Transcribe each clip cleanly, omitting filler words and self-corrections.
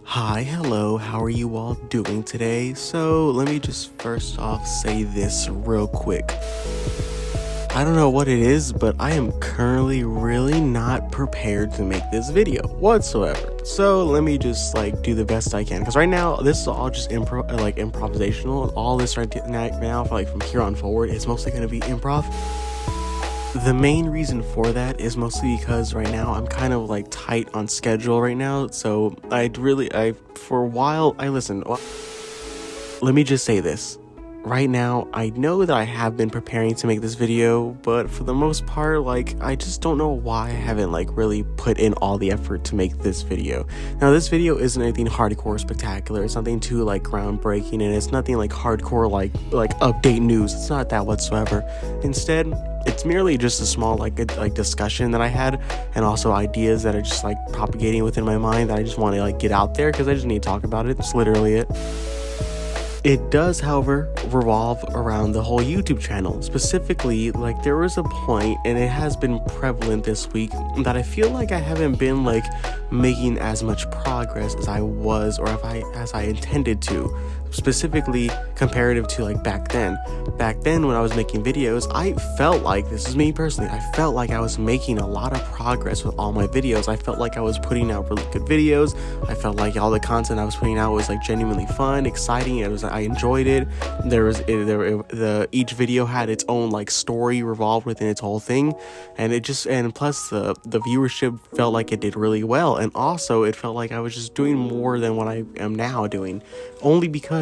Hi, hello, how are you all doing today? So let me just first off say this real quick. I don't know what it is, but I am currently really not prepared to make this video whatsoever. So let me just do the best I can, because right now this is all just improvisational. All this right now, from here on forward, it's mostly going to be improv. The main reason for that is mostly because right now I'm kind of tight on schedule right now. So for a while, let me just say this. Right now, I know that I have been preparing to make this video, but for the most part, I just don't know why I haven't really put in all the effort to make this video. Now, this video isn't anything hardcore spectacular. It's nothing too groundbreaking, and it's nothing hardcore update news. It's not that whatsoever. Instead, it's merely just a small discussion that I had, and also ideas that are just propagating within my mind that I just want to get out there because I just need to talk about it. That's literally it. It does, however, revolve around the whole YouTube channel. Specifically, there was a point, and it has been prevalent this week, that I feel I haven't been making as much progress as I was, or as I intended to. Specifically, comparative to back then. Back then, when I was making videos, I felt this is me personally, I felt I was making a lot of progress with all my videos. I felt I was putting out really good videos. I felt all the content I was putting out was genuinely fun, exciting. I enjoyed it. Each video had its own story revolved within its whole thing, and plus the viewership felt it did really well, and also it felt I was just doing more than what I am now doing, only because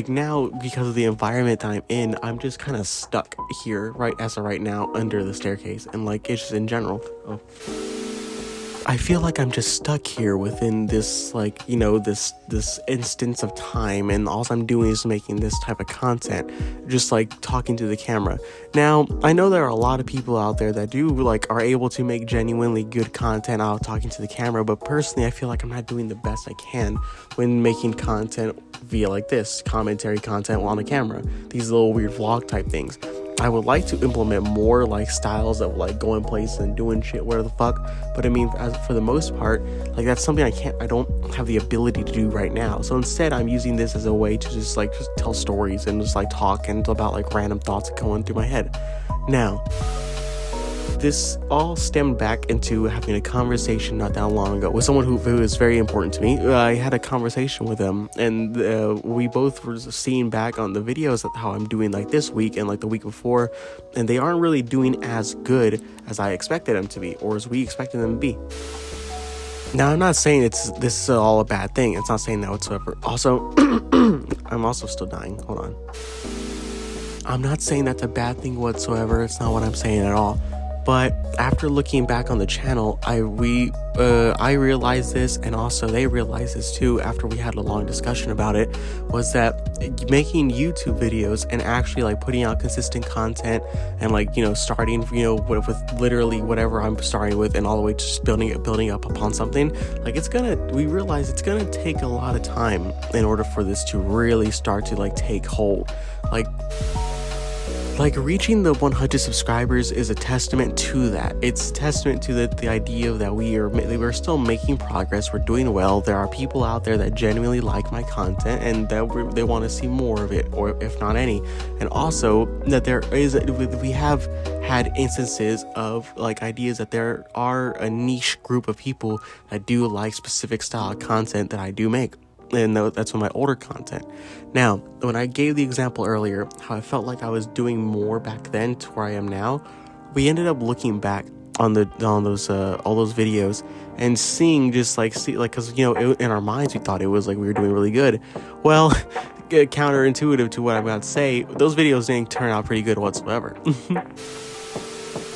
now, because of the environment that I'm in, I'm just kind of stuck here right now under the staircase, and it's just in general. I feel I'm just stuck here within this this instance of time, and all I'm doing is making this type of content, just talking to the camera. Now, I know there are a lot of people out there that do are able to make genuinely good content out talking to the camera, but personally I feel I'm not doing the best I can when making content via this commentary content on the camera, these little weird vlog type things. I would like to implement more styles of going places and doing shit where the fuck, but I mean, for the most part, that's something I don't have the ability to do right now. So instead, I'm using this as a way to just tell stories and just talk and about random thoughts going through my head. Now, this all stemmed back into having a conversation not that long ago with someone who is very important to me. I had a conversation with them, and we both were seeing back on the videos of how I'm doing this week and the week before, and they aren't really doing as good as I expected them to be, or as we expected them to be. Now, I'm not saying this is all a bad thing. It's not saying that whatsoever. Also, I'm also still dying. Hold on. I'm not saying that's a bad thing whatsoever. It's not what I'm saying at all. But after looking back on the channel, I realized this, and also they realized this too after we had a long discussion about it, was that making YouTube videos and actually putting out consistent content and starting with literally whatever I'm starting with, and all the way just building up upon something, we realize it's gonna take a lot of time in order for this to really start to take hold. Reaching the 100 subscribers is a testament to that. It's a testament to the idea that we're still making progress. We're doing well. There are people out there that genuinely like my content, and that they want to see more of it, or if not any. And also that we have had instances of ideas that there are a niche group of people that do like specific style of content that I do make. And that's from my older content. Now, when I gave the example earlier, how I felt I was doing more back then to where I am now, we ended up looking back on those all those videos, and seeing just like because in our minds we thought it was like we were doing really good. Well, counterintuitive to what I'm about to say, those videos didn't turn out pretty good whatsoever.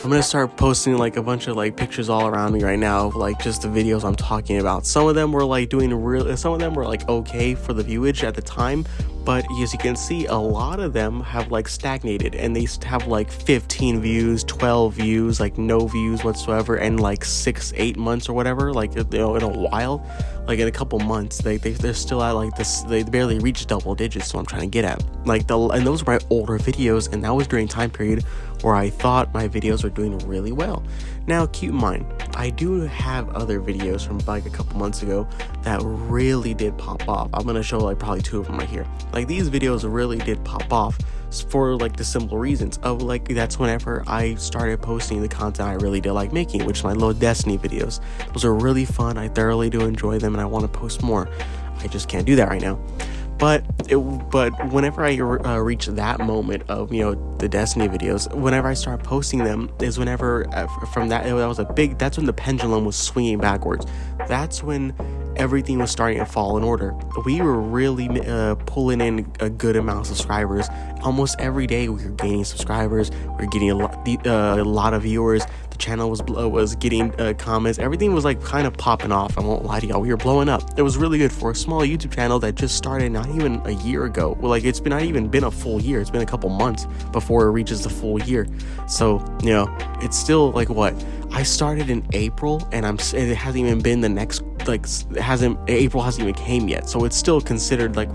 I'm gonna start posting like a bunch of like pictures all around me right now of like just the videos I'm talking about. Some of them were like some of them were like okay for the viewage at the time, but as you can see, a lot of them have like stagnated, and they have like 15 views, 12 views, like no views whatsoever, and like 6-8 months or whatever, like in a while, like in a couple months, they're still at like this, they barely reached double digits. So I'm trying to get at and those were my older videos, and that was during time period where I thought my videos were doing really well. Now keep in mind, I do have other videos from like a couple months ago that really did pop off. I'm gonna show like probably 2 of them right here. Like these videos really did pop off for like the simple reasons of like that's whenever I started posting the content I really did like making, which is my little Destiny videos. Those are really fun. I thoroughly do enjoy them, and I want to post more. I just can't do that right now. But whenever I reach that moment of the Destiny videos, whenever I start posting them is whenever that's when the pendulum was swinging backwards. That's when everything was starting to fall in order. We were really pulling in a good amount of subscribers. Almost every day we were gaining subscribers. We were getting a lot of viewers. The channel was getting comments. Everything was like kind of popping off. I won't lie to y'all. We were blowing up. It was really good for a small YouTube channel that just started not even a year ago. Well, like it's not even been a full year. It's been a couple months before it reaches the full year. So it's still like what I started in April, and it hasn't even been the next April hasn't even came yet. So it's still considered like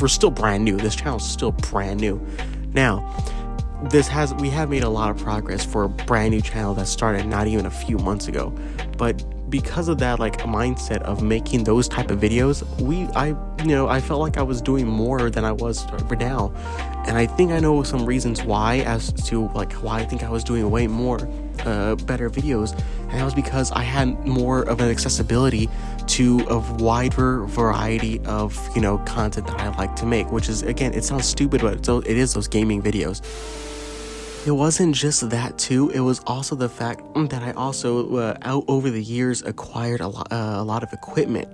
we're still brand new. This channel's still brand new. Now, we have made a lot of progress for a brand new channel that started not even a few months ago. But because of that like mindset of making those type of videos, I felt like I was doing more than I was for now. And I think I know some reasons why, as to like why I think I was doing way more better videos, and that was because I had more of an accessibility to a wider variety of content that I like to make, which is, again, it sounds stupid, but it is those gaming videos. It wasn't just that too, it was also the fact that I also out over the years acquired a lot of equipment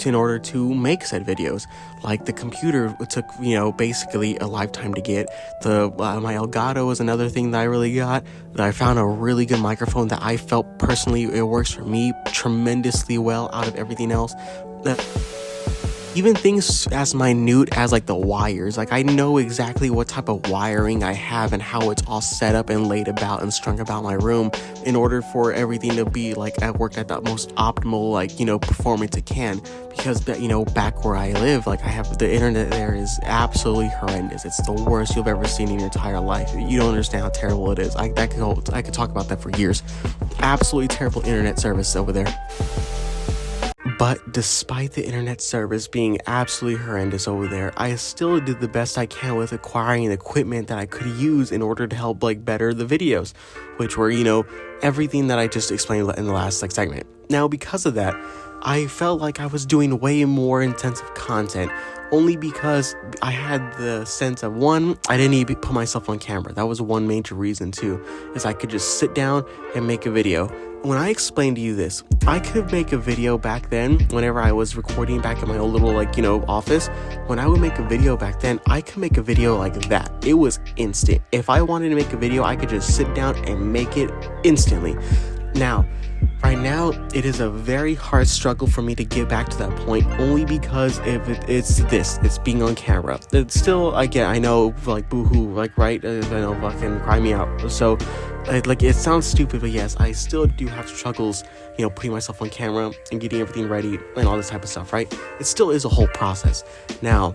in order to make said videos. Like the computer took basically a lifetime to get. My Elgato was another thing that I really got. I found a really good microphone that I felt personally it works for me tremendously well out of everything else. Even things as minute as like the wires, like I know exactly what type of wiring I have and how it's all set up and laid about and strung about my room in order for everything to be like at work at the most optimal performance it can. Because back where I live, like I have the internet there is absolutely horrendous. It's the worst you've ever seen in your entire life. You don't understand how terrible it is. I could talk about that for years. Absolutely terrible internet service over there. But despite the internet service being absolutely horrendous over there, I still did the best I can with acquiring equipment that I could use in order to help better the videos, which were, everything that I just explained in the last segment. Now, because of that, I felt like I was doing way more intensive content, only because I had the sense of, one, I didn't need to put myself on camera. That was one major reason too, is I could just sit down and make a video. When I explained to you this, I could make a video back then, whenever I was recording back in my old little, office. When I would make a video back then, I could make a video like that. It was instant. If I wanted to make a video, I could just sit down and make it instantly. Now, right now, it is a very hard struggle for me to get back to that point, only because it's being on camera. It's still, again, I know, boohoo, right? I know, fucking cry me out. So, it sounds stupid, but yes, I still do have struggles, putting myself on camera and getting everything ready and all this type of stuff, right? It still is a whole process. Now,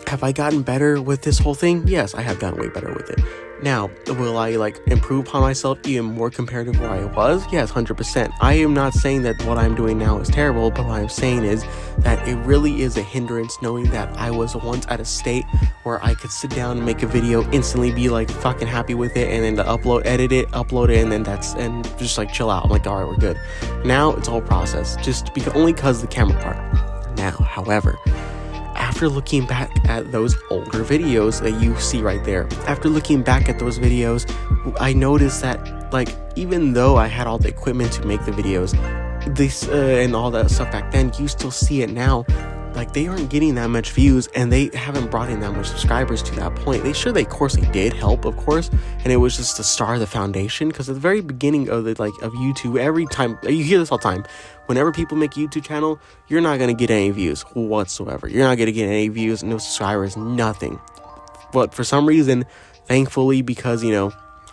have I gotten better with this whole thing? Yes, I have gotten way better with it. Now, will I improve upon myself even more compared to where I was? Yes, 100%. I am not saying that what I'm doing now is terrible, but what I'm saying is that it really is a hindrance knowing that I was once at a state where I could sit down and make a video, instantly be fucking happy with it, and then to edit it, upload it, and then and just chill out. I'm all right, we're good. Now it's all process, only because the camera part. Now, however, after looking back at those older videos that you see right there, after looking back at those videos, I noticed that like, even though I had all the equipment to make the videos, this and all that stuff back then, you still see it now. Like, they aren't getting that much views, and they haven't brought in that much subscribers to that point. Of course they did help, of course, and it was just the start of the foundation. Because at the very beginning of of YouTube, every time you hear this all the time, whenever people make a YouTube channel, you're not gonna get any views whatsoever. You're not gonna get any views, no subscribers, nothing. But for some reason, thankfully, because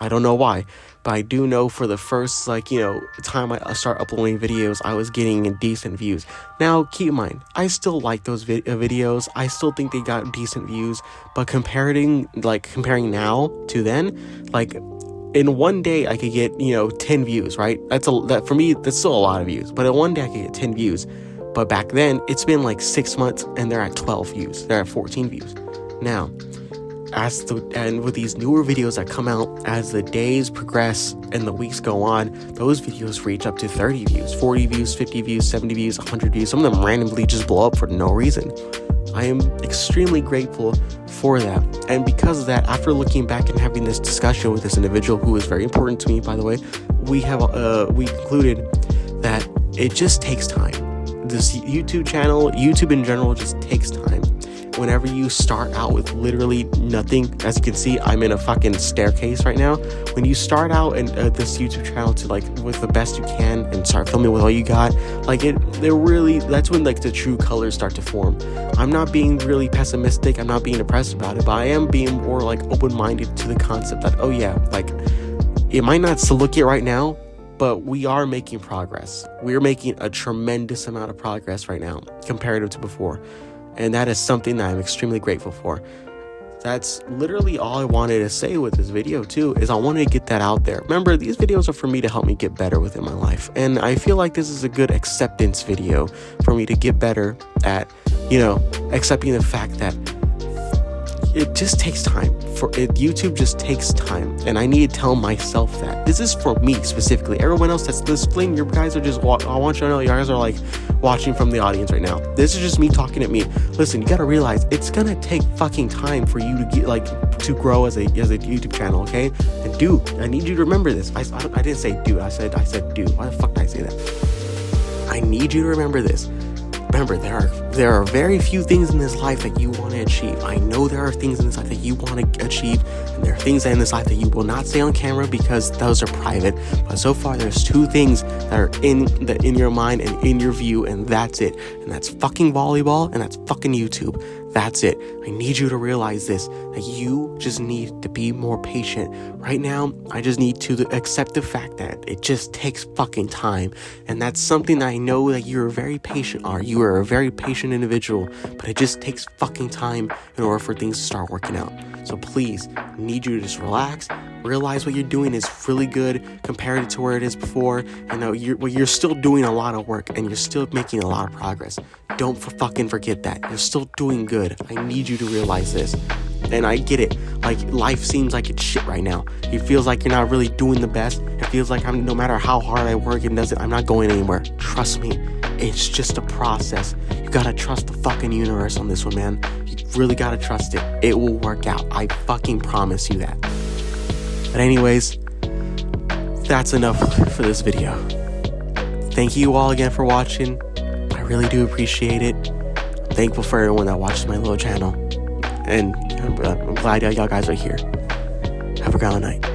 I don't know why, but I do know for the first time I start uploading videos, I was getting decent views. Now, keep in mind, I still like those videos. I still think they got decent views, but comparing now to then, like, in one day I could get 10 views, right? That for me, that's still a lot of views. But in one day I could get 10 views. But back then, it's been like 6 months, and they're at 12 views. They're at 14 views now. And with these newer videos that come out, as the days progress and the weeks go on, those videos reach up to 30 views, 40 views, 50 views, 70 views, 100 views. Some of them randomly just blow up for no reason. I am extremely grateful for that. And because of that, after looking back and having this discussion with this individual who is very important to me, by the way, we concluded that it just takes time. This YouTube channel, YouTube in general, just takes time. Whenever you start out with literally nothing, as you can see, I'm in a fucking staircase right now. When you start out in this YouTube channel with the best you can and start filming with all you got, that's when the true colors start to form. I'm not being really pessimistic. I'm not being depressed about it, but I am being more open-minded to the concept that, oh yeah, it might not look it right now, but we are making progress. We're making a tremendous amount of progress right now comparative to before. And that is something that I'm extremely grateful for. That's literally all I wanted to say with this video too, is I wanted to get that out there. Remember, these videos are for me to help me get better within my life. And I feel like this is a good acceptance video for me to get better at, accepting the fact that it just takes time. YouTube just takes time, and I need to tell myself that. This is for me specifically. Everyone else that's listening, you guys are just, I want you to know, you guys are watching from the audience right now. This is just me talking at me. Listen, you gotta realize it's gonna take fucking time for you to get to grow as a YouTube channel, okay? And dude, I need you to remember this. I didn't say dude, I said dude. Why the fuck did I say that? I need you to remember this. Remember, there are very few things in this life that you want to achieve. I know there are things in this life that you want to achieve, and there are things in this life that you will not say on camera because those are private. But so far, there's 2 things that are in your mind and in your view, and that's it. And that's fucking volleyball, and that's fucking YouTube. That's it. I need you to realize this, that you just need to be more patient. Right now, I just need to accept the fact that it just takes fucking time. And that's something that I know that you're very patient are. You are a very patient individual, but it just takes fucking time in order for things to start working out. So please, I need you to just relax, realize what you're doing is really good compared to where it is before. I know you're still doing a lot of work, and you're still making a lot of progress. Don't fucking forget that. You're still doing good. I need you to realize this. And I get it. Life seems like it's shit right now. It feels like you're not really doing the best. It feels like no matter how hard I work, I'm not going anywhere. Trust me. It's just a process. You gotta trust the fucking universe on this one, man. You really gotta trust it. It will work out. I fucking promise you that. But anyways, that's enough for this video. Thank you all again for watching. I really do appreciate it. I'm thankful for everyone that watches my little channel. And I'm glad y'all guys are here. Have a great night.